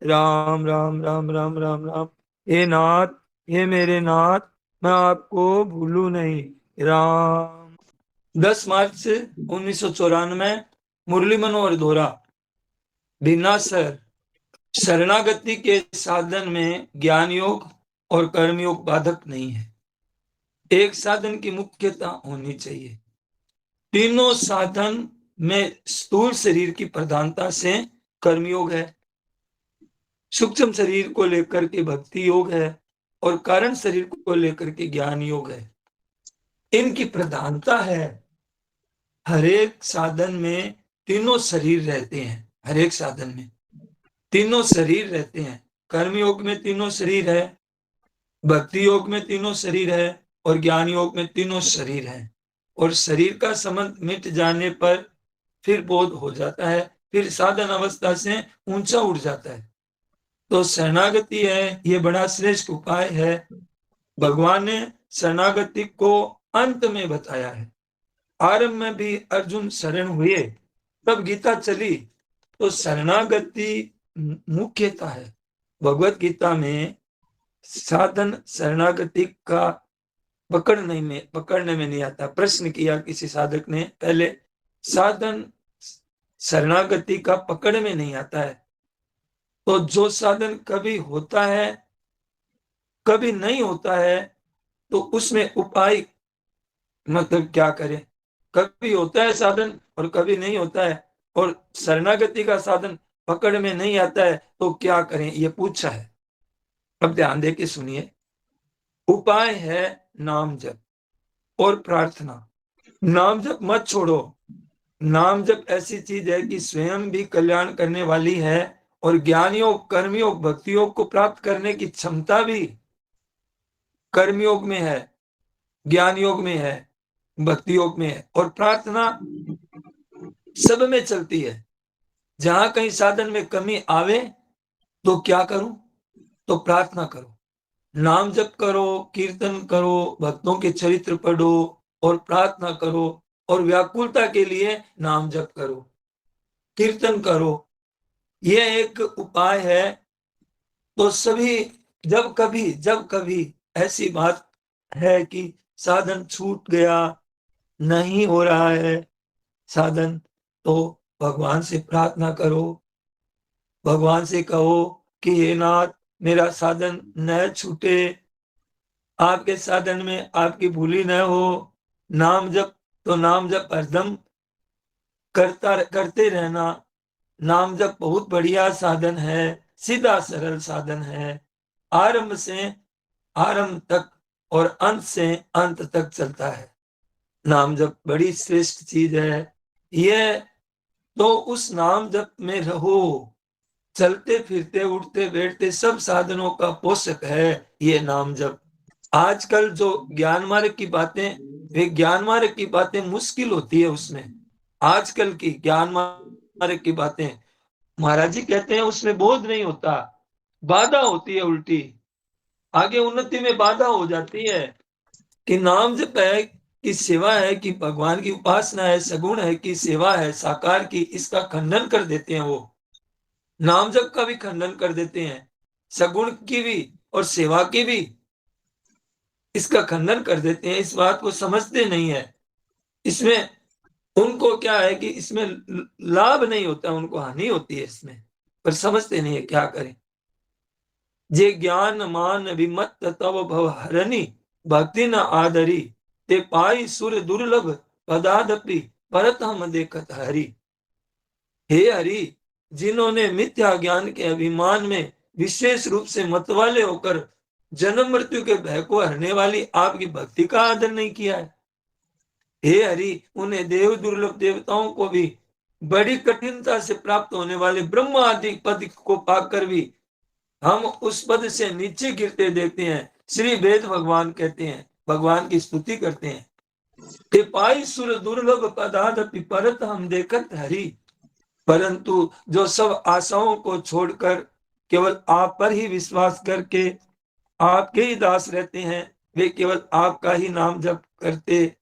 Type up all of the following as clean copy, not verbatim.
राम राम राम राम राम राम। हे नाथ, हे मेरे नाथ, मैं आपको भूलू नहीं। राम। 10 मार्च 1994, मुरली मनोहर धोरा। बिनासर। शरणागति के साधन में ज्ञान योग और कर्म योग बाधक नहीं है। एक साधन की मुख्यता होनी चाहिए। तीनों साधन में स्थूल शरीर की प्रधानता से कर्मयोग है, सूक्ष्म शरीर को लेकर के भक्ति योग है और कारण शरीर को लेकर के ज्ञान योग है। इनकी प्रधानता है। हरेक साधन में तीनों शरीर रहते हैं। हरेक साधन में तीनों शरीर रहते हैं। कर्म योग में तीनों शरीर है, भक्ति योग में तीनों शरीर है और ज्ञान योग में तीनों शरीर है। और शरीर का संबंध मिट जाने पर फिर बोध हो जाता है, फिर साधन अवस्था से ऊंचा उठ जाता है। तो शरणागति है, ये बड़ा श्रेष्ठ उपाय है। भगवान ने शरणागति को अंत में बताया है। आरंभ में भी अर्जुन शरण हुए, तब गीता चली। तो शरणागति मुख्यता है। भगवत गीता में साधन शरणागति का पकड़ने में नहीं आता। प्रश्न किया किसी साधक ने, पहले साधन शरणागति का पकड़ में नहीं आता है। तो जो साधन कभी होता है कभी नहीं होता है, तो उसमें उपाय मतलब क्या करें। कभी होता है साधन और कभी नहीं होता है, और शरणागति का साधन पकड़ में नहीं आता है, तो क्या करें, ये पूछा है। अब ध्यान दे के सुनिए। उपाय है नाम जप और प्रार्थना। नाम जप मत छोड़ो। नाम जप ऐसी चीज है कि स्वयं भी कल्याण करने वाली है और ज्ञान योग, कर्म योग, भक्ति योग को प्राप्त करने की क्षमता भी कर्म योग में है, ज्ञान योग में है, भक्ति योग में है। और प्रार्थना सब में चलती है। जहां कहीं साधन में कमी आवे तो क्या करूं, तो प्रार्थना करो, नाम जप करो, कीर्तन करो, भक्तों के चरित्र पढ़ो और प्रार्थना करो। और व्याकुलता के लिए नाम जप करो, कीर्तन करो। यह एक उपाय है। तो सभी, जब कभी ऐसी बात है कि साधन छूट गया, नहीं हो रहा है साधन, तो भगवान से प्रार्थना करो। भगवान से कहो कि हे नाथ, मेरा साधन न छूटे, आपके साधन में आपकी भूली न हो। नाम जप, तो नाम जप हरदम करते रहना। नाम जप बहुत बढ़िया साधन है, सीधा सरल साधन है। आरंभ से आरंभ तक और अंत से अंत तक चलता है। नाम जप बड़ी श्रेष्ठ चीज है। यह तो उस नाम जप में रहो। चलते फिरते उठते बैठते सब साधनों का पोषक है ये नाम जप। आजकल जो ज्ञान मार्ग की बातें, वे ज्ञान मार्ग की बातें मुश्किल होती है उसमें। आजकल की ज्ञान मार्ग की बातें, महाराज जी कहते हैं उसमें बोध नहीं होता, बाधा होती है उल्टी। आगे उन्नति में बाधा हो जाती है कि नाम जप है कि सेवा है कि भगवान की उपासना है, सगुण है कि सेवा है साकार की, इसका खंडन कर देते हैं वो। नाम जप का भी खंडन कर देते हैं, सगुण की भी और सेवा की भी इसका खंडन कर देते हैं। इस बात को समझते नहीं है। इसमें उनको क्या है कि इसमें लाभ नहीं होता, उनको हानि होती है इसमें, पर समझते नहीं है। क्या करें। जे ज्ञान मान विमत तव भव हरणी, भक्ति न आदरी, ते पाई सुर दुर्लभ, पदादपि परत हम देखत हरि। हे हरि, जिन्होंने मिथ्या ज्ञान के अभिमान में विशेष रूप से मतवाले होकर जन्म मृत्यु के भय को हरने वाली आपकी भक्ति का आदर नहीं किया है। हे हरि, उन्हें देव दुर्लभ देवताओं को भी बड़ी कठिनता से प्राप्त होने वाले ब्रह्म आदि पद को पाकर भी हम उस पद से नीचे गिरते देखते हैं। श्री वेद भगवान कहते हैं, भगवान की स्तुति करते हैं कि पाई सुर दुर्लभ पदादपि परत हम देखत हरि। परंतु जो सब आशाओं को छोड़कर केवल आप पर ही विश्वास करके आपके ही दास रहते हैं, वे केवल आपका ही नाम जप करते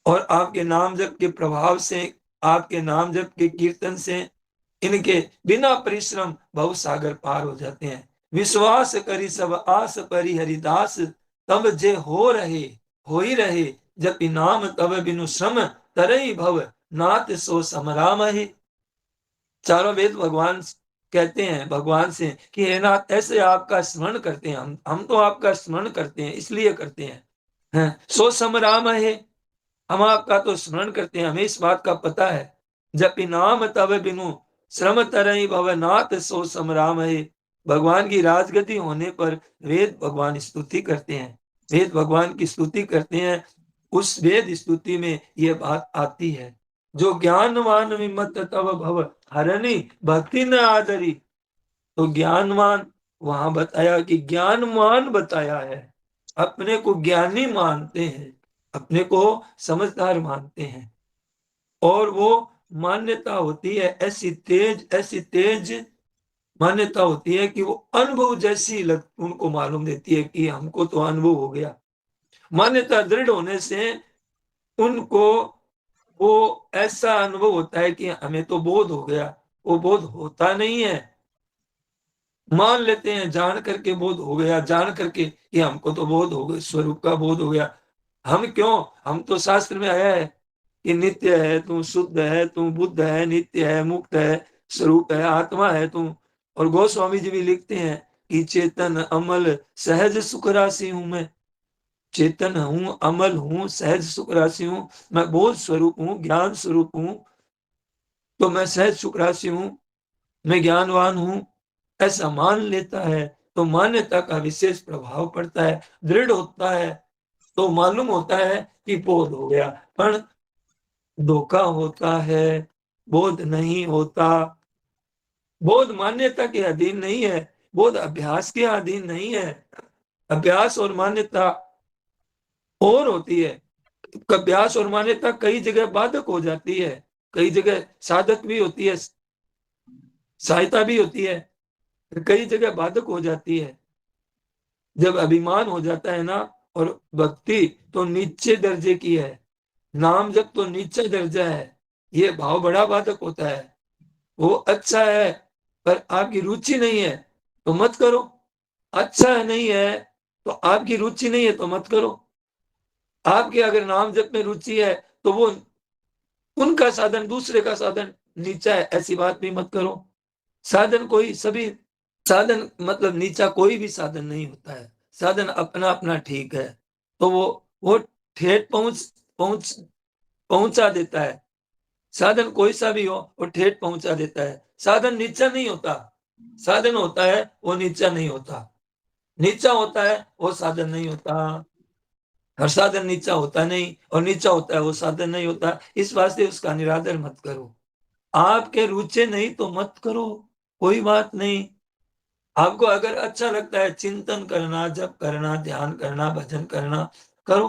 और आपके नाम जप के प्रभाव से, आपके नाम जप के कीर्तन से इनके बिना परिश्रम भव सागर पार हो जाते हैं। विश्वास करी सब आस परी हरिदास, तब जे हो ही रहे, जब नाम तब बिनु श्रम तरई भव, नाथ सो समराम है। चारों वेद भगवान कहते हैं भगवान से कि हे नाथ, ऐसे आपका स्मरण करते हैं, हम तो आपका स्मरण करते हैं, इसलिए करते हैं, सो समराम है। हम आपका तो स्मरण करते हैं, हमें इस बात का पता है। जब नाम तब बिनु श्रम तरई भवनाथ सो समराम है। भगवान की राजगति होने पर वेद भगवान स्तुति करते हैं, वेद भगवान की स्तुति करते हैं। उस वेद स्तुति में यह बात आती है, जो ज्ञानवान विमत तब भव हरणी भक्ति न आदरी। तो ज्ञानवान वहां बताया कि ज्ञानवान बताया है, अपने को ज्ञानी मानते हैं, अपने को समझदार मानते हैं। और वो मान्यता होती है ऐसी तेज मान्यता होती है कि वो अनुभव जैसी उनको मालूम देती है कि हमको तो अनुभव हो गया। मान्यता दृढ़ होने से उनको वो ऐसा अनुभव होता है कि हमें तो बोध हो गया। वो बोध होता नहीं है, मान लेते हैं जान करके बोध हो गया, जान करके कि हमको तो बोध हो गया, स्वरूप का बोध हो गया। हम क्यों, हम तो शास्त्र में आया है कि नित्य है तू, शुद्ध है तू, बुद्ध है, नित्य है, मुक्त है, स्वरूप है, आत्मा है तू। और गोस्वामी जी भी लिखते हैं कि चेतन अमल सहज सुख राशि हूं मैं, चेतन हूं, अमल हूं, सहज सुख राशि हूं, मैं बोध स्वरूप हूं, ज्ञान स्वरूप हूं, तो मैं सहज सुख राशि हूं, मैं ज्ञानवान हूं, ऐसा मान लेता है तो मान्यता का विशेष प्रभाव पड़ता है, दृढ़ होता है, तो मालूम होता है कि बोध हो गया। पर धोखा होता है, बोध नहीं होता। बोध मान्यता के अधीन नहीं है, बोध अभ्यास के अधीन नहीं है। अभ्यास और मान्यता और होती है। अभ्यास और मान्यता कई जगह बाधक हो जाती है, कई जगह साधक भी होती है, सहायता भी होती है, कई जगह बाधक हो जाती है। जब अभिमान हो जाता है ना, और भक्ति तो नीचे दर्जे की है, नाम जब तो नीचे दर्जा है, ये भाव बड़ा बाधक होता है। वो अच्छा है पर आपकी रुचि नहीं है तो मत करो, अच्छा नहीं है तो आपकी रुचि नहीं है तो मत करो। आपके अगर नाम जप में रुचि है तो वो उनका साधन दूसरे का साधन नीचा है, ऐसी बात भी मत करो। साधन कोई सभी साधन मतलब नीचा कोई भी साधन नहीं होता है, साधन अपना अपना ठीक है। तो वो ठेठ पहुंच पहुंचा देता है। साधन कोई सा भी हो वो ठेठ पहुंचा देता है। साधन नीचा नहीं होता, साधन होता है वो नीचा नहीं होता, नीचा होता है वो साधन नहीं होता। हर साधन नीचा होता नहीं, और नीचा होता है वो साधन नहीं होता। इस वास्ते उसका निरादर मत करो। आपके रुचि नहीं तो मत करो, कोई बात नहीं। आपको अगर अच्छा लगता है चिंतन करना, जप करना, ध्यान करना, भजन करना, करो।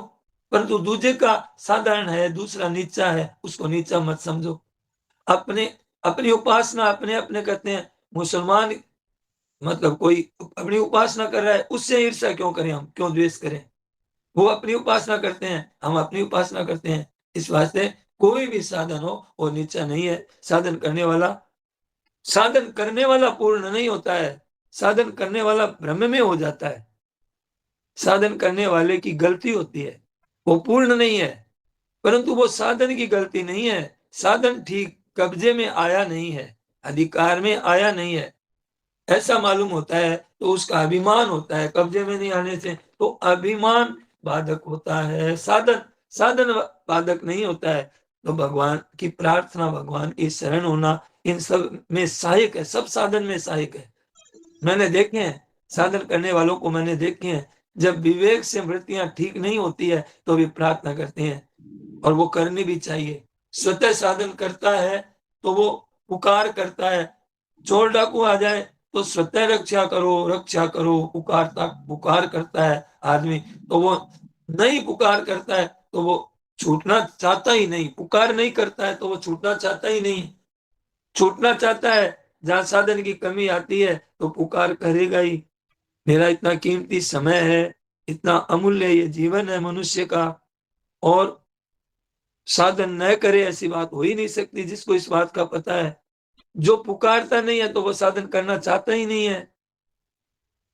परंतु दूसरे का साधारण है, दूसरा नीचा है, उसको नीचा मत समझो। अपने अपनी उपासना अपने अपने करते हैं मुसलमान, मतलब कोई अपनी उपासना कर रहा है, उससे ईर्ष्या क्यों करें, हम क्यों द्वेष करें। वो अपनी उपासना करते हैं, हम अपनी उपासना करते हैं। इस वास्ते कोई भी साधन हो वो नीचा नहीं है। साधन करने वाला पूर्ण नहीं होता है, साधन करने वाला भ्रम में हो जाता है। साधन करने वाले की गलती होती है, वो पूर्ण नहीं है। परंतु वो साधन की गलती नहीं है, साधन ठीक कब्जे में आया नहीं है, अधिकार में आया नहीं है, ऐसा मालूम होता है तो उसका अभिमान होता है। कब्जे में नहीं आने से तो अभिमान बाधक होता है, साधन साधन बाधक नहीं होता है। तो भगवान की प्रार्थना, भगवान की शरण होना इन सब में सहायक है, सब साधन में सहायक है। मैंने देखे हैं साधन करने वालों को, मैंने देखे हैं जब विवेक से वृत्तियां ठीक नहीं होती है तो भी प्रार्थना करते हैं, और वो करनी भी चाहिए। स्वतः साधन करता है तो वो पुकार करता है। चोर डाकू आ जाए तो स्वतः रक्षा करो पुकारता पुकार करता है आदमी। तो वो नहीं पुकार करता है तो वो छूटना चाहता ही नहीं, पुकार नहीं करता है तो वो छूटना चाहता ही नहीं। छूटना चाहता है, जहां साधन की कमी आती है तो पुकार करेगा ही। मेरा इतना कीमती समय है, इतना अमूल्य ये जीवन है मनुष्य का, और साधन न करे ऐसी बात हो ही नहीं सकती, जिसको इस बात का पता है। जो पुकारता नहीं है तो वो साधन करना चाहता ही नहीं है।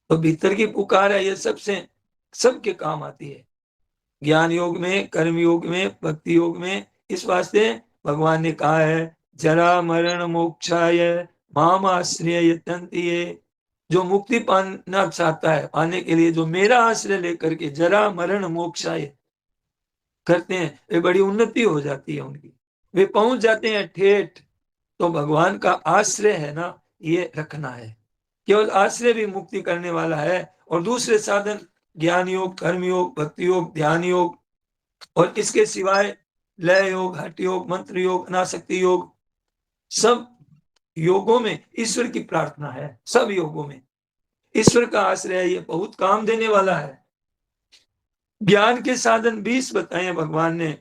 तो भीतर की पुकार है, ये सबसे सबके काम आती है, ज्ञान योग में, कर्म योग में, भक्ति योग में। इस वास्ते भगवान ने कहा है, जरा मरण मोक्षाय माम आश्रय यतन्ति ये। जो मुक्ति पाना चाहता है, पाने के लिए जो मेरा आश्रय लेकर के जरा मरण मोक्षाय करते हैं, वे बड़ी उन्नति हो जाती है उनकी, वे पहुंच जाते हैं ठेठ। तो भगवान का आश्रय है ना, ये रखना है। केवल आश्रय भी मुक्ति करने वाला है। और दूसरे साधन ज्ञान योग, कर्म योग, भक्ति योग, ध्यान योग, और इसके सिवाय लय योग, हठ योग, मंत्र योग, अनासक्ति योग, सब योगों में ईश्वर की प्रार्थना है। सब योगों में ईश्वर का आश्रय है, ये बहुत काम देने वाला है। ज्ञान के साधन 20 बताए हैं भगवान ने,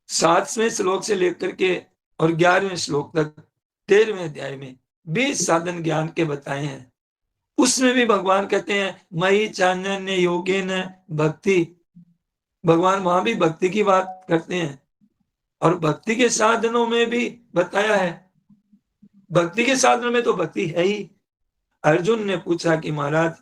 7वें श्लोक से लेकर के और 11वें श्लोक तक, 13वें अध्याय में 20 साधन ज्ञान के बताए हैं। उसमें भी भगवान कहते हैं मई चान्य योगेन भक्ति। भगवान वहां भी भक्ति की बात करते हैं, और भक्ति के साधनों में भी बताया है। भक्ति के साधनों में तो भक्ति है ही। अर्जुन ने पूछा कि महाराज,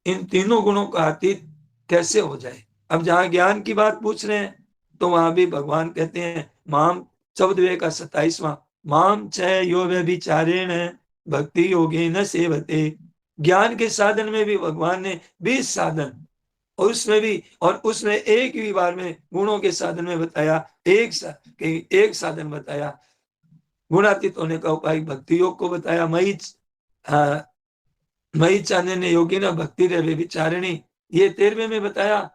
इन तीनों गुणों का अतीत कैसे हो जाए। अब जहां ज्ञान की बात पूछ रहे हैं, तो वहां भी भगवान कहते हैं माम, 14वें का 27वां, माम च यो व्यभिचारेण भक्ति योगेन सेवते। ज्ञान के साधन में भी भगवान ने 20 साधन, और उसमें एक ही बार में गुणों के साधन में बताया, एक साधन बताया, गुणातीत होने का उपाय भक्ति योग को बताया। मई चाने ने योगी ना भक्ति रे विचारिणी, ये 13वें में बताया।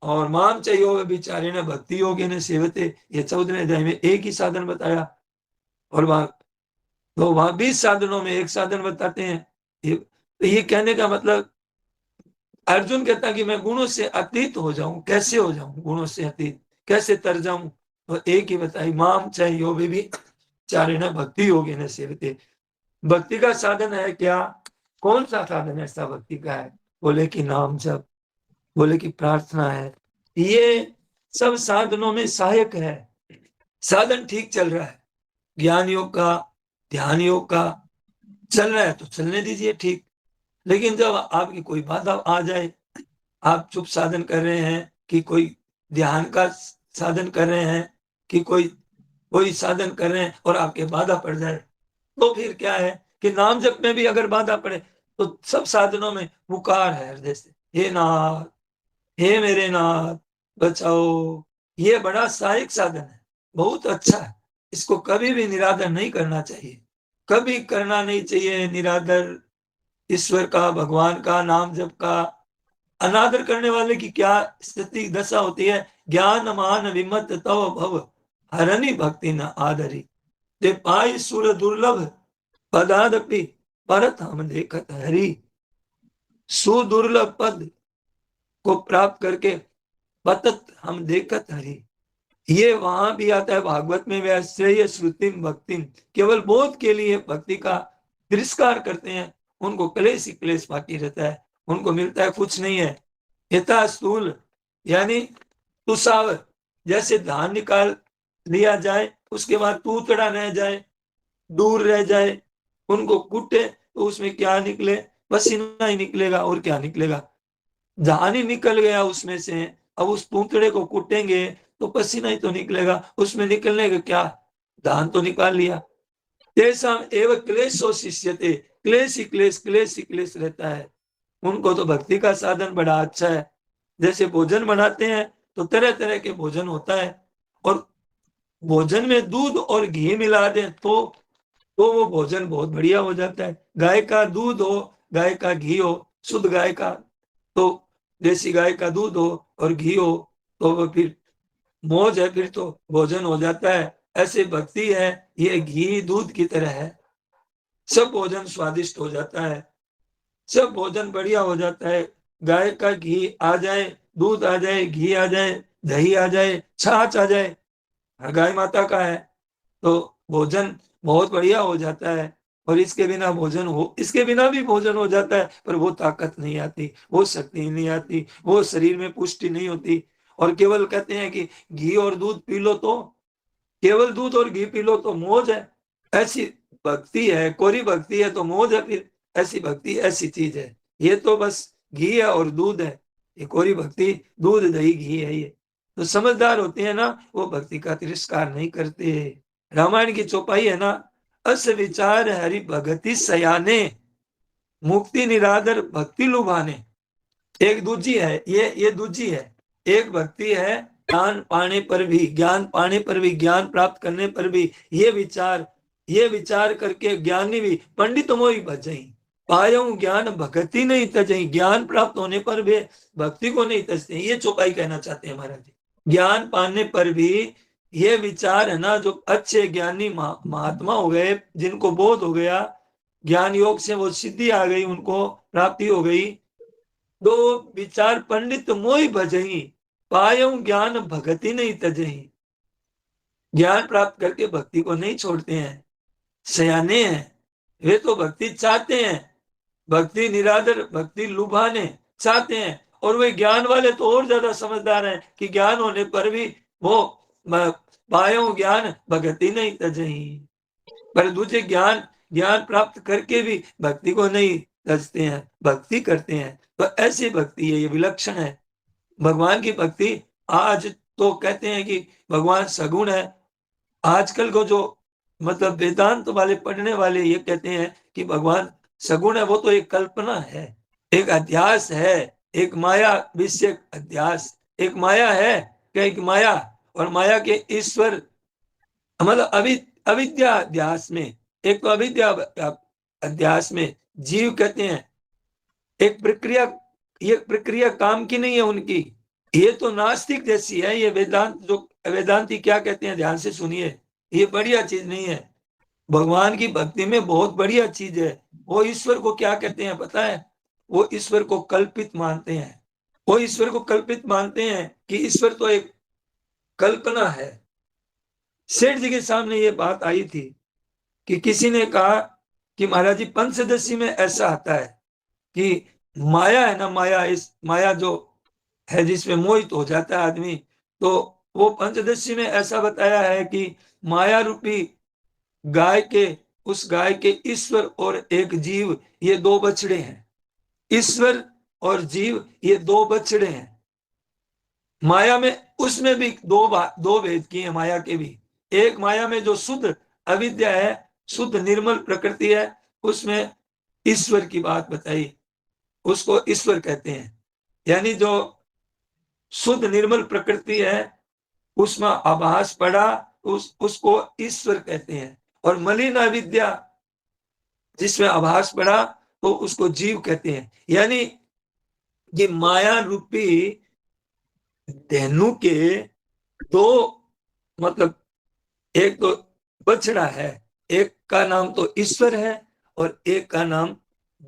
और माम चयो विचारिण भक्ति योगी ने सेवते, ये 14वें अध्याय में एक ही साधन बताया। और वहां 20 साधनों में एक साधन बताते हैं। ये कहने का मतलब, अर्जुन कहता कि मैं गुणों से अतीत हो जाऊं, कैसे हो जाऊं गुणों से अतीत, कैसे तर जाऊं। तो एक ही बताई, माम चाहे यो भी चारिण भक्ति योगी ने सेवते। भक्ति का साधन है क्या? कौन सा साधन ऐसा भक्ति का है? बोले कि नाम जप, बोले कि प्रार्थना है। ये सब साधनों में सहायक है। साधन ठीक चल रहा है, ज्ञान योग का, ध्यान योग का चल रहा है तो चलने दीजिए ठीक। लेकिन जब आपकी कोई बाधा आ जाए, आप चुप साधन कर रहे हैं कि कोई ध्यान का साधन कर रहे हैं कि कोई साधन कर रहे हैं, और आपके बाधा पड़ जाए, तो फिर क्या है कि नाम जप में भी अगर बाधा पड़े, तो सब साधनों में पुकार है हृदय से, हे नाथ, हे मेरे नाथ बचाओ। ये बड़ा सहायक साधन है, बहुत अच्छा है। इसको कभी भी निरादर नहीं करना चाहिए, कभी करना नहीं चाहिए निरादर। ईश्वर का, भगवान का, नाम जप का अनादर करने वाले की क्या स्थिति दशा होती है। ज्ञान मान विमत तव भव, हरनि भक्ति न आदरी। ते पाई सुर दुर्लभ पदादपि, परत हम देखत हरि। सुदुर्लभ पद को प्राप्त करके पतत हम देखत हरि। ये वहां भी आता है भागवत में, वैश्रेय श्रुतिम भक्तिम, केवल बोध के लिए भक्ति का तिरस्कार करते हैं, उनको क्लेश ही क्लेश बाकी रहता है, उनको मिलता है कुछ नहीं है। यथा स्थूल यानी तुषावर, जैसे धान निकाल लिया जाए, उसके बाद तूतड़ा रह जाए, दूर रह जाए, उनको कूटे तो उसमें क्या निकले? पसीना ही निकलेगा, और क्या निकलेगा? धान ही निकल गया उसमें से, अब उस तूतड़े को कूटेंगे तो पसीना ही तो निकलेगा, उसमें निकलने का क्या? धान तो निकाल लिया। तेषाम एवं क्लेशो शिष्यते, क्लेश ही क्लेश, क्लेश ही क्लेश रहता है। उनको तो भक्ति का साधन बड़ा अच्छा है। जैसे भोजन बनाते हैं तो तरह तरह के भोजन होता है, और भोजन में दूध और घी मिला दें तो वो भोजन बहुत बढ़िया हो जाता है। गाय का दूध हो, गाय का घी हो, शुद्ध गाय का, तो देसी गाय का दूध हो और घी हो, तो वो फिर मौज है, फिर तो भोजन हो जाता है। ऐसे भक्ति है, ये घी दूध की तरह है, सब भोजन स्वादिष्ट हो जाता है, सब भोजन बढ़िया हो जाता है। गाय का घी आ जाए, दूध आ जाए, घी आ जाए, दही आ जाए, छाछ आ जाए, गाय माता का है, तो भोजन बहुत बढ़िया हो जाता है। और इसके बिना भी भोजन हो जाता है, पर वो ताकत नहीं आती, वो शक्ति नहीं आती, वो शरीर में पुष्टि नहीं होती। और केवल कहते हैं कि घी और दूध पी लो, तो केवल दूध और घी पी लो तो मौज है, ऐसी भक्ति है, कोरी भक्ति है तो मौज है, फिर ऐसी भक्ति ऐसी चीज है। ये तो बस घी है और दूध है, ये कोरी भक्ति दूध दही घी है। ये तो समझदार होते हैं ना, वो भक्ति का तिरस्कार नहीं करते। रामायण की चौपाई है ना, अस विचार हरि भगति सयाने, मुक्ति निरादर भक्ति लुभाने। एक दूजी है, ये दूजी है। एक भक्ति है ज्ञान पाने पर भी, ज्ञान पाने पर भी, ज्ञान प्राप्त करने पर भी ये विचार करके ज्ञानी भी पंडित मोहि भजई, पायऊ ज्ञान भक्ति नहीं तजई। ज्ञान प्राप्त होने पर भी भक्ति को नहीं तजते। ये चौपाई कहना चाहते हैं महाराज जी। ज्ञान पाने पर भी ये विचार है ना, जो अच्छे ज्ञानी महात्मा हो गए, जिनको बोध हो गया, ज्ञान योग से वो सिद्धि आ गई, उनको प्राप्ति हो गई, दो विचार पंडित मोहि भजही, पायऊ ज्ञान भक्ति नहीं तजही। ज्ञान प्राप्त करके भक्ति को नहीं छोड़ते हैं, सयाने हैं वे तो भक्ति चाहते हैं, भक्ति निरादर भक्ति लुभाने चाहते हैं। और वे ज्ञान वाले तो और ज्यादा समझदार हैं कि ज्ञान होने पर भी वो पायऊ ज्ञान भक्ति नहीं तजही। पर दूसरे ज्ञान प्राप्त करके भी भक्ति को नहीं तजते हैं, भक्ति करते हैं। तो ऐसी भक्ति है, ये विलक्षण है। भगवान की भक्ति आज तो कहते हैं कि भगवान सगुण है। आजकल को जो मतलब वेदांत वाले पढ़ने वाले ये कहते हैं कि भगवान सगुण है, वो तो एक कल्पना है, एक अध्यास है, एक माया विषय अध्यास। एक माया है क्या, एक माया, और माया के ईश्वर मतलब अविद्या अध्यास में, एक तो अविद्या अध्यास में जीव कहते हैं। एक प्रक्रिया, ये प्रक्रिया काम की नहीं है उनकी, ये तो नास्तिक जैसी है। ये वेदांत जो वेदांती क्या कहते हैं ध्यान से सुनिए, ये बढ़िया चीज नहीं है। भगवान की भक्ति में बहुत बढ़िया चीज है। वो ईश्वर को क्या कहते हैं पता है, वो ईश्वर को कल्पित मानते हैं। वो ईश्वर को कल्पित मानते हैं कि ईश्वर तो एक कल्पना है। सेठ जी के सामने ये बात आई थी कि किसी ने कहा कि महाराज जी पंचदशी में ऐसा आता है कि माया है ना, माया, इस माया जो है जिसमें मोहित हो जाता है आदमी, तो वो पंचदशी में ऐसा बताया है कि माया रूपी गाय के, उस गाय के ईश्वर और एक जीव, ये दो बछड़े हैं। ईश्वर और जीव ये दो बछड़े हैं। माया में उसमें भी दो भेद किए हैं माया के भी। एक माया में जो शुद्ध अविद्या है, शुद्ध निर्मल प्रकृति है, उसमें ईश्वर की बात बताई, उसको ईश्वर कहते हैं। यानी जो शुद्ध निर्मल प्रकृति है उसमें आभास पड़ा, उसको ईश्वर कहते हैं। और मलिन अविद्या जिसमें आभास पड़ा तो उसको जीव कहते हैं। यानी ये माया रूपी धेनु के दो मतलब, एक तो बछड़ा है, एक का नाम तो ईश्वर है और एक का नाम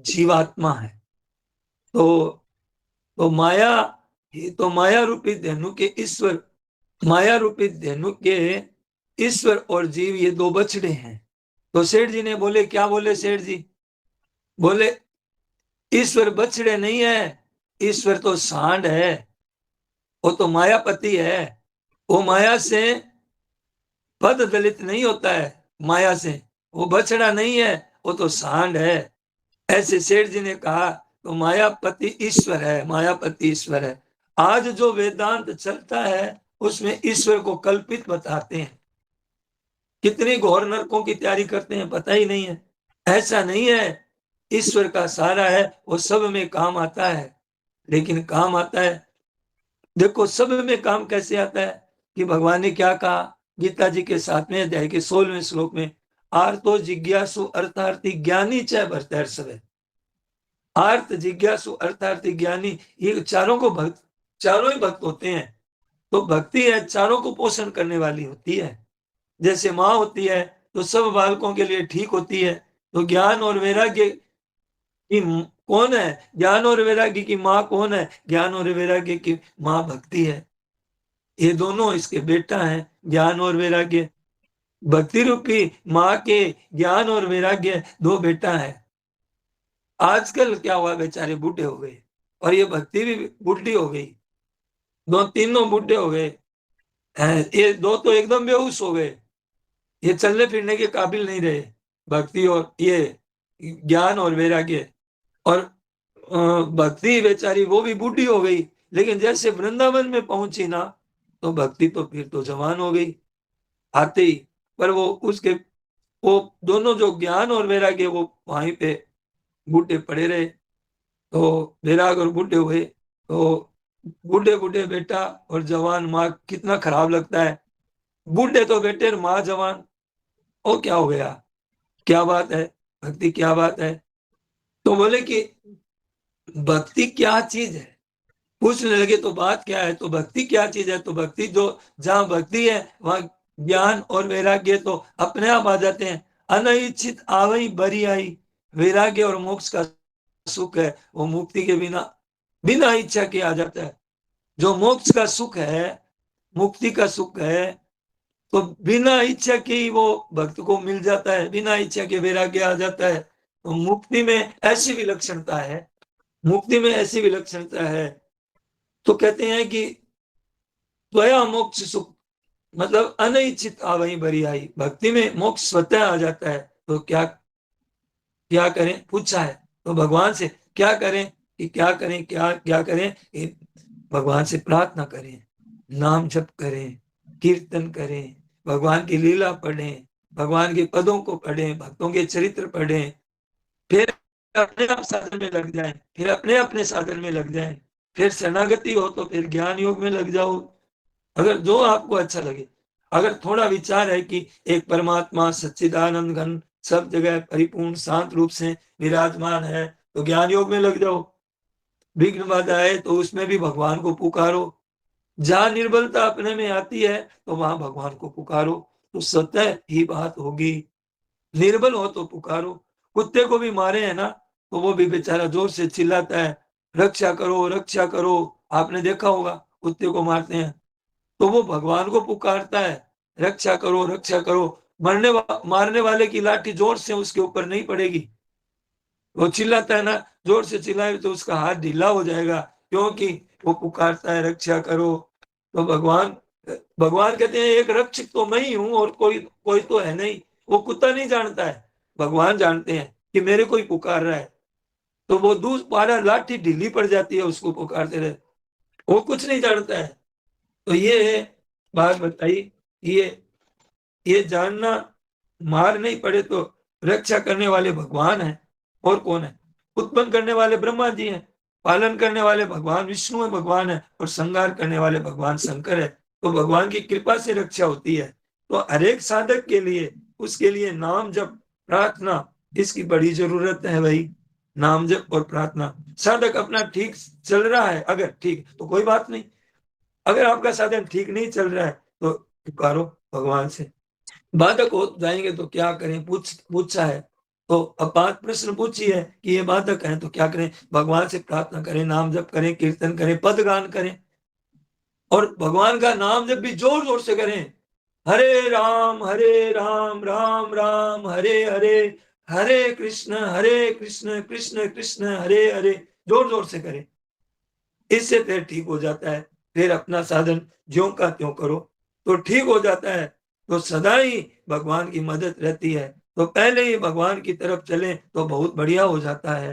जीवात्मा है। तो माया, ये तो माया रूपी धेनु के ईश्वर, माया रूपी धेनु के ईश्वर और जीव ये दो बछड़े हैं। तो सेठ जी ने बोले, क्या बोले सेठ जी, बोले ईश्वर बछड़े नहीं है, ईश्वर तो सांड है, वो तो मायापति है। वो माया से पद दलित नहीं होता है, माया से वो बछड़ा नहीं है, वो तो सांड है। ऐसे सेठ जी ने कहा। तो मायापति ईश्वर है, मायापति ईश्वर है। आज जो वेदांत चलता है उसमें ईश्वर को कल्पित बताते हैं। कितनी घोर नरकों की तैयारी करते हैं पता ही नहीं है। ऐसा नहीं है, ईश्वर का सारा है, वो सब में काम आता है। लेकिन काम आता है, देखो सब में काम कैसे आता है कि भगवान ने क्या कहा गीता जी के 7वें अध्याय के 16वें श्लोक में, आर्तो जिज्ञासु अर्थार्थी ज्ञानी च भर्तर्षभ। आर्त जिज्ञासु अर्थार्थी ज्ञानी, ये चारों को भक्त, चारों ही भक्त होते हैं। तो भक्ति है चारों को पोषण करने वाली होती है। जैसे माँ होती है तो सब बालकों के लिए ठीक होती है। तो ज्ञान और वैराग्य की कौन है, ज्ञान और वैराग्य की माँ कौन है, ज्ञान और वैराग्य की माँ भक्ति है। ये दोनों इसके बेटा हैं, ज्ञान और वैराग्य। भक्ति रूपी माँ के ज्ञान और वैराग्य दो बेटा है। आजकल क्या हुआ, बेचारे बूढ़े हो गए और ये भक्ति भी बूढ़ी हो गई, दो तीनों बूढ़े हो गए। ये दो तो एकदम बेहोश हो गए, ये चलने फिरने के काबिल नहीं रहे। भक्ति और ये ज्ञान और वैराग्य। और भक्ति बेचारी वो भी बूढ़ी हो गई, लेकिन जैसे वृंदावन में पहुंची ना, तो भक्ति तो फिर तो जवान हो गई आते ही। पर वो उसके वो दोनों जो ज्ञान और वैराग्य वो वहीं पे बूढ़े पड़े रहे। तो वैराग और बूढ़े हुए, तो बूढ़े बूढ़े बेटा और जवान माँ, कितना खराब लगता है। बूढ़े तो बेटे और माँ जवान, ओ क्या हो गया, क्या बात है, भक्ति क्या बात है। तो बोले कि भक्ति क्या चीज है, पूछने लगे तो बात क्या है, तो भक्ति क्या चीज है, तो भक्ति जो, जहां भक्ति है वहां ज्ञान और वैराग्य तो अपने आप आ जाते हैं। अनिच्छित आवई बरी आई, वैराग्य और मोक्ष का सुख है वो मुक्ति के बिना, बिना इच्छा के आ जाता है। जो मोक्ष का सुख है, मुक्ति का सुख है, तो बिना इच्छा के ही वो भक्त को मिल जाता है, बिना इच्छा के वैराग्य आ जाता है। तो मुक्ति में ऐसी विलक्षणता है, मुक्ति में ऐसी विलक्षणता है। तो कहते हैं कि त्वया मोक्ष सुख, मतलब अनिच्छित आवई बरी आई, भक्ति में मोक्ष स्वतः आ जाता है। तो क्या क्या करें, पूछा है तो भगवान से क्या करें, कि क्या करें, क्या क्या करें, भगवान से प्रार्थना करें, नाम जप करें, कीर्तन करें, भगवान की लीला पढ़ें, भगवान के पदों को पढ़ें, भक्तों के चरित्र पढ़ें, फिर अपने आप साधन में लग जाएं, फिर अपने अपने साधन में लग जाएं, फिर शरणागति हो तो फिर ज्ञान योग में लग जाओ, अगर जो आपको अच्छा लगे। अगर थोड़ा विचार है कि एक परमात्मा सच्चिदानंद घन सब जगह परिपूर्ण शांत रूप से विराजमान है, तो ज्ञान योग में लग जाओ। विघ्न बाधा है तो उसमें भी भगवान को पुकारो। जहां निर्बलता अपने में आती है तो वहां भगवान को पुकारो, तो स्वतः ही बात होगी। निर्बल हो तो पुकारो। कुत्ते को भी मारे है ना, तो वो भी बेचारा जोर से चिल्लाता है, रक्षा करो रक्षा करो। आपने देखा होगा कुत्ते को मारते हैं, तो वो भगवान को पुकारता है, रक्षा करो रक्षा करो। मारने वाले की लाठी जोर से उसके ऊपर नहीं पड़ेगी, वो चिल्लाता है ना, जोर से चिल्लाए तो उसका हाथ ढीला हो जाएगा, क्योंकि वो पुकारता है रक्षा करो। तो भगवान भगवान कहते हैं एक रक्षक तो मैं ही हूं, और कोई कोई तो है नहीं। वो कुत्ता नहीं जानता है, भगवान जानते हैं कि मेरे कोई पुकार रहा है। तो वो दूसरा लाठी ढीली पड़ जाती है उसको पुकारते रहे, वो कुछ नहीं जानता है। तो ये बात बताई, ये ये जानना, मार नहीं पड़े तो रक्षा करने वाले भगवान हैं, और कौन है। उत्पन्न करने वाले ब्रह्मा जी हैं, पालन करने वाले भगवान विष्णु है, भगवान है, और संहार करने वाले भगवान शंकर है। तो भगवान की कृपा से रक्षा होती है। तो हर एक साधक के लिए, उसके लिए नाम जप प्रार्थना, इसकी बड़ी जरूरत है भाई। नाम जप और प्रार्थना। साधक अपना ठीक चल रहा है अगर, ठीक तो कोई बात नहीं। अगर आपका साधन ठीक नहीं चल रहा है तो पुकारो भगवान से। बाधक हो जाएंगे तो क्या करें, पूछा है। तो अब बात प्रश्न पूछी है कि ये बाधक है तो क्या करें, भगवान से प्रार्थना करें, नाम जप करें, कीर्तन करें, पद गान करें, और भगवान का नाम जब भी जोर जोर से करें। हरे राम राम राम हरे हरे, हरे कृष्ण कृष्ण कृष्ण हरे हरे, जोर जोर से करें। इससे फिर ठीक हो जाता है। फिर अपना साधन ज्यों का त्यों करो तो ठीक हो जाता है। तो सदा ही भगवान की मदद रहती है। तो पहले ही भगवान की तरफ चले तो बहुत बढ़िया हो जाता है।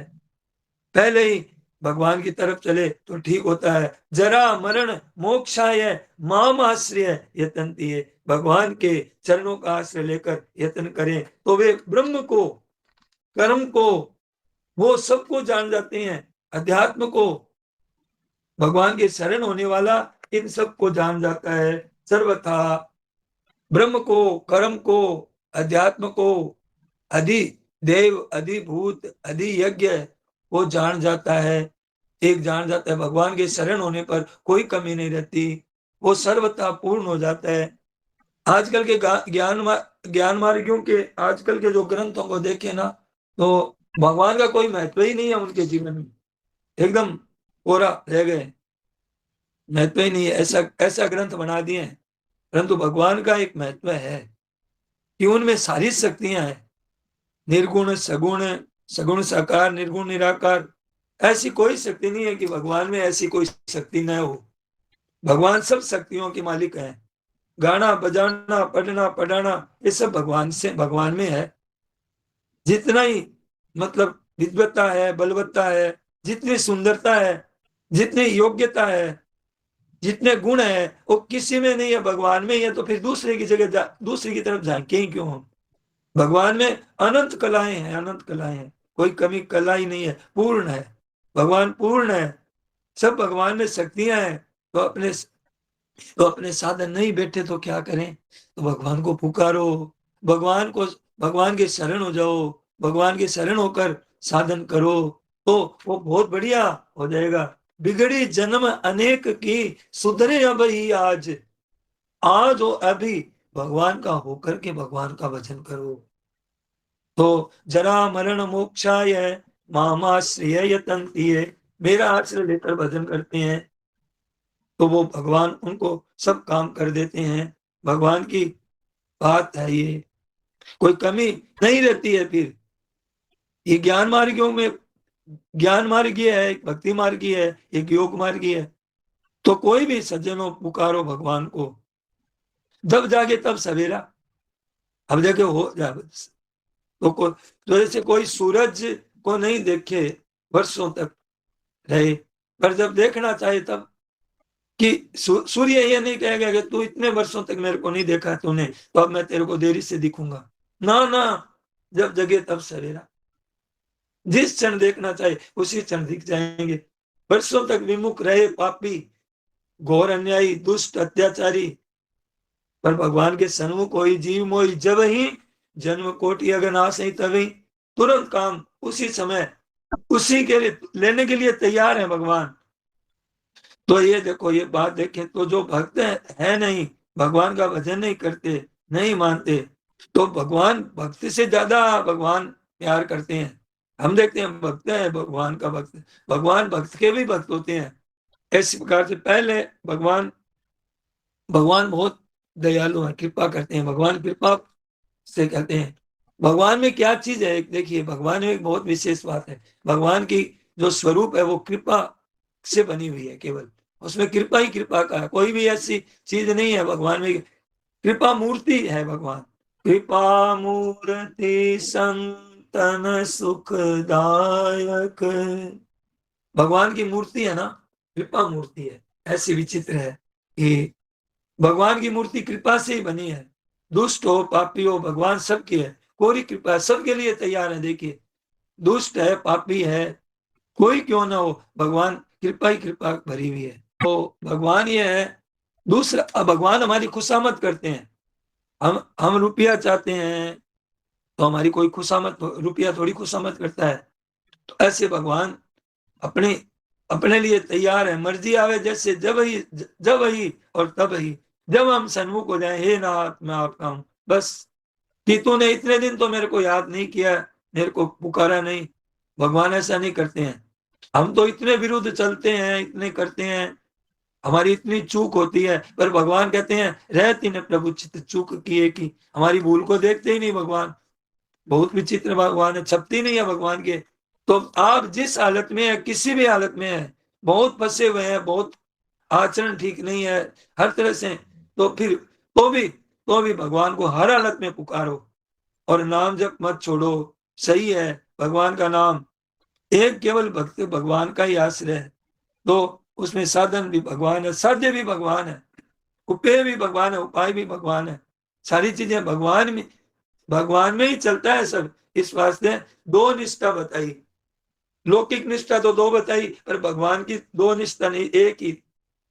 पहले ही भगवान की तरफ चले तो ठीक होता है। जरा मरण मोक्षाय माम आश्रय यतनती है, भगवान के चरणों का आश्रय लेकर यत्न करें तो वे ब्रह्म को, कर्म को, वो सबको जान जाते हैं। अध्यात्म को, भगवान के शरण होने वाला इन सब को जान जाता है सर्वथा। ब्रह्म को, कर्म को, अध्यात्म को, अधि देव, अधिभूत, अधि यज्ञ, वो जान जाता है। एक जान जाता है, भगवान के शरण होने पर कोई कमी नहीं रहती, वो सर्वथा पूर्ण हो जाता है। आजकल के ज्ञान मार्गियों के आजकल के जो ग्रंथों को देखे ना, तो भगवान का कोई महत्व ही नहीं है उनके जीवन में, एकदम कोरा रह गए, महत्व ही नहीं है। ऐसा ऐसा ग्रंथ बना दिए हैं। परंतु भगवान का एक महत्व है कि उनमें सारी शक्तियां हैं, निर्गुण सगुण, सगुण साकार, निर्गुण निराकार। ऐसी कोई शक्ति नहीं है कि भगवान में ऐसी कोई शक्ति न हो। भगवान सब शक्तियों के मालिक हैं। गाना बजाना, पढ़ना पढ़ाना, ये सब भगवान में है। जितना ही मतलब विद्वत्ता है, बलवत्ता है, जितनी सुंदरता है, जितनी योग्यता है, जितने गुण है, वो किसी में नहीं है, भगवान में ही है। तो फिर दूसरे की जगह दूसरे की तरफ झांके ही क्यों हम? भगवान में अनंत कलाएं हैं, अनंत कलाएं हैं, कोई कमी कला ही नहीं है, पूर्ण है। भगवान पूर्ण है, सब भगवान में शक्तियां हैं। तो अपने साधन नहीं बैठे तो क्या करें? तो भगवान को पुकारो, भगवान को, भगवान के शरण हो जाओ, भगवान के शरण होकर साधन करो, तो वो बहुत बढ़िया हो जाएगा। बिगड़ी जन्म अनेक की, सुधरे अब ही आज। आज हो अभी, भगवान का होकर के भगवान का भजन करो। तो जरा मरण मोक्षाय मामाश्रय यतन्ति है, मेरा आश्रय लेकर भजन करते हैं तो वो भगवान उनको सब काम कर देते हैं। भगवान की बात है ये, कोई कमी नहीं रहती है। फिर ये ज्ञान मार्गियों में, ज्ञान मार्गी है, एक भक्ति मार्गी है, एक योग मार्गी है। तो कोई भी सज्जनों पुकारो भगवान को, जब जागे तब सवेरा, अब जाके हो जा। तो जैसे कोई सूरज को नहीं देखे वर्षों तक रहे, पर जब देखना चाहे तब, कि सूर्य ये नहीं कहेगा कि तू इतने वर्षों तक मेरे को नहीं देखा तूने, तो अब मैं तेरे को देरी से दिखूंगा। ना ना, जब जगे तब सवेरा, जिस क्षण देखना चाहे उसी क्षण दिख जाएंगे। वर्षों तक विमुख रहे पापी, घोर अन्यायी, दुष्ट, अत्याचारी, पर भगवान के सन्मुख होई जीव मोई जब ही, जन्म कोटि अगर नाश ही तभी, तुरंत काम उसी समय, उसी के लिए लेने के लिए तैयार है भगवान। तो ये देखो, ये बात देखें तो जो भक्त है नहीं, भगवान का भजन नहीं करते, नहीं मानते, तो भगवान भक्त से ज्यादा भगवान प्यार करते हैं। हम देखते हैं भक्त है, भगवान का भक्त, भगवान भक्त के भी भक्त होते हैं। इस प्रकार से पहले भगवान, भगवान बहुत दयालु है, कृपा करते हैं। भगवान कृपा से कहते हैं, भगवान में क्या चीज है, देखिए भगवान में एक बहुत विशेष बात है। भगवान की जो स्वरूप है वो कृपा से बनी हुई है, केवल उसमें कृपा ही कृपा का है, कोई भी ऐसी चीज नहीं है भगवान में। कृपा मूर्ति है भगवान, कृपा मूर्ति संतन सुखदायक, भगवान की मूर्ति है ना, कृपा मूर्ति है। ऐसी विचित्र है कि भगवान की मूर्ति कृपा से ही बनी है। दुष्ट हो, पापी हो, भगवान सबकी है, कोई कृपा सबके लिए तैयार है। देखिए, दुष्ट है, पापी है, कोई क्यों ना हो, भगवान कृपा ही कृपा भरी हुई है। तो भगवान ये है। दूसरा, अब भगवान हमारी खुशामद करते हैं। हम रुपया चाहते हैं तो हमारी कोई खुशामद, रुपया थोड़ी खुशामद करता है। तो ऐसे भगवान अपने अपने लिए तैयार है, मर्जी आवे जैसे, जब ही और तब ही, जब हम सन्मुख हो जाए, हे नाथ मैं आपका हूं, बस, कि तूने इतने दिन तो मेरे को याद नहीं किया, मेरे को पुकारा नहीं। भगवान ऐसा नहीं करते हैं। हम तो इतने विरुद्ध चलते हैं, इतने करते हैं, हमारी इतनी चूक होती है, पर भगवान कहते हैं रहती ने प्रभु चित्त चूक किए की, हमारी भूल को देखते ही नहीं भगवान। बहुत विचित्र भगवान है, छपती नहीं है भगवान के। तो आप जिस हालत में है, किसी भी हालत में है, बहुत फंसे हुए हैं, बहुत आचरण ठीक नहीं है हर तरह से, तो फिर तो भी भगवान को हर हालत में पुकारो और नाम जप मत छोड़ो। सही है, भगवान का नाम, एक केवल भक्त भगवान का ही आश्रय है। तो उसमें साधन भी भगवान है, साध्य भी भगवान है, उपाय भी भगवान है, उपाय भी भगवान है, सारी चीजें भगवान में ही चलता है सब। इस वास्ते दो निष्ठा बताई, लौकिक निष्ठा तो दो बताई, पर भगवान की दो निष्ठा नहीं, एक ही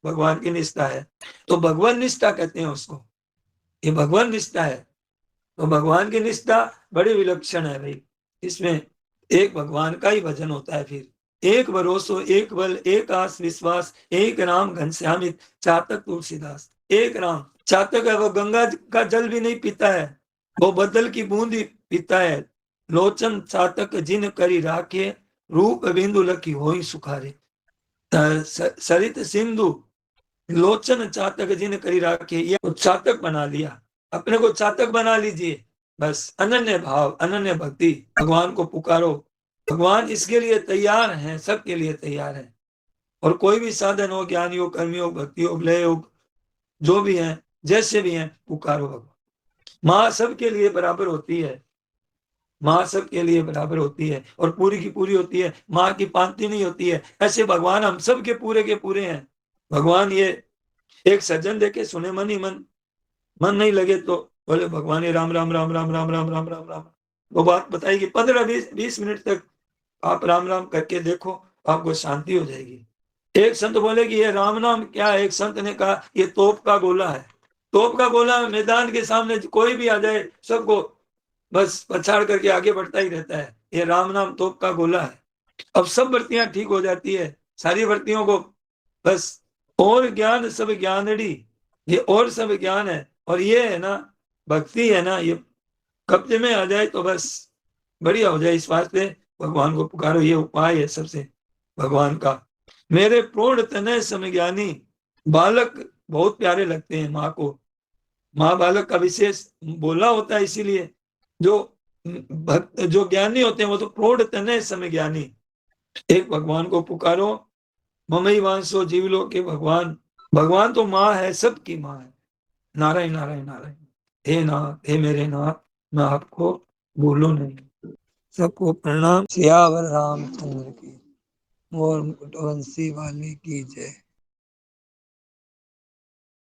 भगवान की निष्ठा है। तो भगवान निष्ठा कहते हैं उसको, ये भगवान निष्ठा है। तो भगवान की निष्ठा बड़ी विलक्षण है भाई। इसमें एक भगवान का ही भजन होता है। फिर एक भरोसो, एक बल, एक आस विश्वास, एक राम घनश्यामित, चातक तुलसीदास। एक राम चातक है, वो गंगा का जल भी नहीं पीता है, वो बदल की बूंद ही पीता है। लोचन चातक जिन करी राखे, रूप बिंदु लकी हो ही सुखारे। सरित सिंधु लोचन चातक जिन करी राखे, ये चातक बना लिया, अपने को चातक बना लीजिए। बस अनन्य भाव, अनन्य भक्ति, भगवान को पुकारो। भगवान इसके लिए तैयार हैं, सबके लिए तैयार है। और कोई भी साधन हो, ज्ञान योग, कर्म योग, भक्ति योग, लय योग, जो भी है, जैसे भी है, पुकारो भगवान। माँ सबके लिए बराबर होती है। माँ सबके लिए बराबर होती है और पूरी की पूरी होती है, माँ की पांति नहीं होती है। ऐसे भगवान हम सब के पूरे हैं। भगवान ये एक सज्जन देखे सुने मन ही मन नहीं लगे तो बोले भगवान ये राम राम राम राम राम राम राम राम राम। वो बात बताएगी 15-20 मिनट तक आप राम राम करके देखो, आपको शांति हो जाएगी। एक संत बोले कि ये राम नाम क्या है? एक संत ने कहा ये तोप का गोला है। तोप का गोला मैदान के सामने कोई भी आ जाए सबको बस पछाड़ करके आगे बढ़ता ही रहता है। ये राम नाम तोप का गोला है। अब सब वृत्तियां ठीक हो जाती है, सारी वृत्तियों को बस और ज्ञान सब ज्ञानड़ी, ये और सब ज्ञान है। और ये है ना भक्ति है ना, ये कब्जे में आ जाए तो बस बढ़िया हो जाए। इस वास्ते भगवान को पुकारो, ये उपाय है सबसे भगवान का। मेरे पूर्ण तनय समज्ञानी। बालक बहुत प्यारे लगते हैं माँ को। माँ बालक का विशेष बोला होता है, इसीलिए जो भक्त जो ज्ञानी होते हैं वो तो प्रौढ़ तनय समज्ञानी। एक भगवान को पुकारो, ममई वांसो जीवलो के भगवान। भगवान तो माँ है, सबकी माँ है। नारायण नारायण नारायण। हे नाथ, हे मेरे नाथ, मैं आपको भूलूं नहीं। सबको प्रणाम। सियावर रामचंद्र की, मोर वंशी वाले की जय।